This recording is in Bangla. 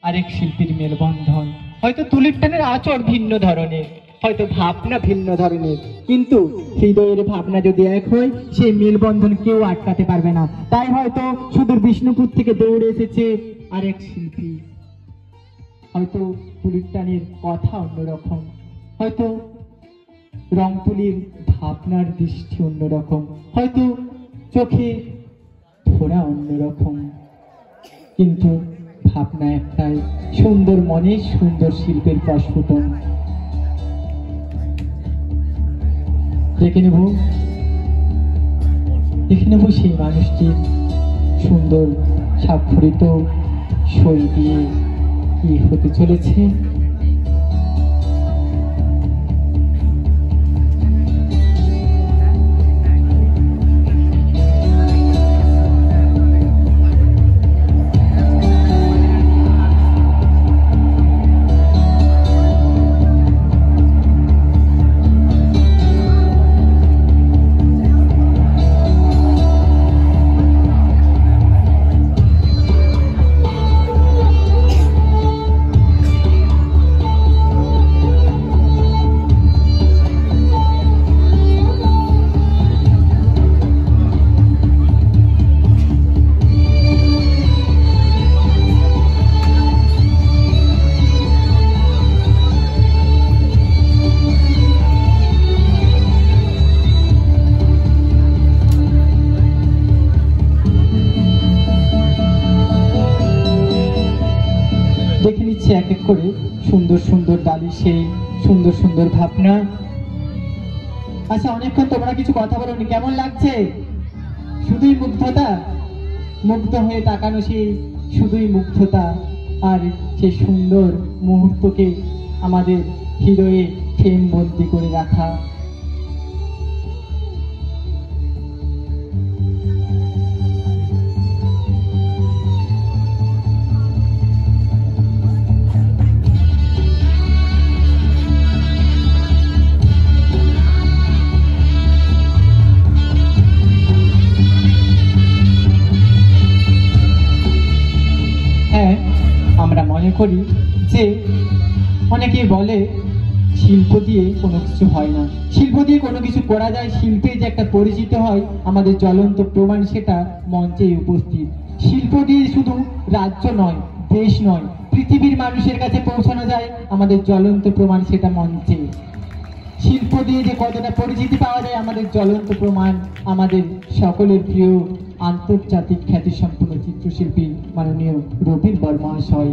আরেক শিল্পীর মেলবন্ধন। হয়তো তুলির টানের আচর ভিন্ন ধরনের, হয়তো ভাবনা ভিন্ন ধরনের, কিন্তু হৃদয়ের ভাবনা যদি এক হয় সেই মেলবন্ধন কেউ আটকাতে পারবে না। তাই হয়তো সুদূর বিষ্ণুপুর থেকে দৌড়ে এসেছে আরেক শিল্পী। হয়তো তুলির টানের কথা অন্যরকম, হয়তো রং তুলির ভাবনার দৃষ্টি অন্যরকম, হয়তো চোখে ধরা অন্যরকম, কিন্তু ভাবনা একটাই, সুন্দর মনে সুন্দর শিল্পের প্রস্ফুটন। দেখে নেব সেই মানুষটির সুন্দর স্বাক্ষরিত সই দিয়ে কি হতে চলেছে। দেখে নিচ্ছে এক এক করে সুন্দর সুন্দর ডালি, সেই সুন্দর সুন্দর ভাবনা। আচ্ছা, অনেকক্ষণ তোমরা কিছু কথা বলোনি, কেমন লাগছে? শুধুই মুগ্ধতা, মুগ্ধ হয়ে তাকানো, সেই শুধুই মুগ্ধতা, আর সেই সুন্দর মুহূর্তকে আমাদের হৃদয়ে ফ্রেম বন্দি করে রাখা। আমরা মনে করি যে অনেকেই বলে শিল্প দিয়ে কোনো কিছু হয় না, শিল্প দিয়ে কোনো কিছু করা যায়, শিল্পে যে একটা পরিচিত হয় আমাদের জ্বলন্ত প্রমাণ সেটা মঞ্চে উপস্থিত। শিল্প দিয়ে শুধু রাজ্য নয়, দেশ নয়, পৃথিবীর মানুষের কাছে পৌঁছানো যায় আমাদের জ্বলন্ত প্রমাণ সেটা মঞ্চে। শিল্প দিয়ে যে কতটা পরিচিতি পাওয়া যায় আমাদের জ্বলন্ত প্রমাণ আমাদের সকলের প্রিয় আন্তর্জাতিক খ্যাতিসম্পন্ন চিত্রশিল্পী মাননীয় রবীন বর্মা মহাশয়।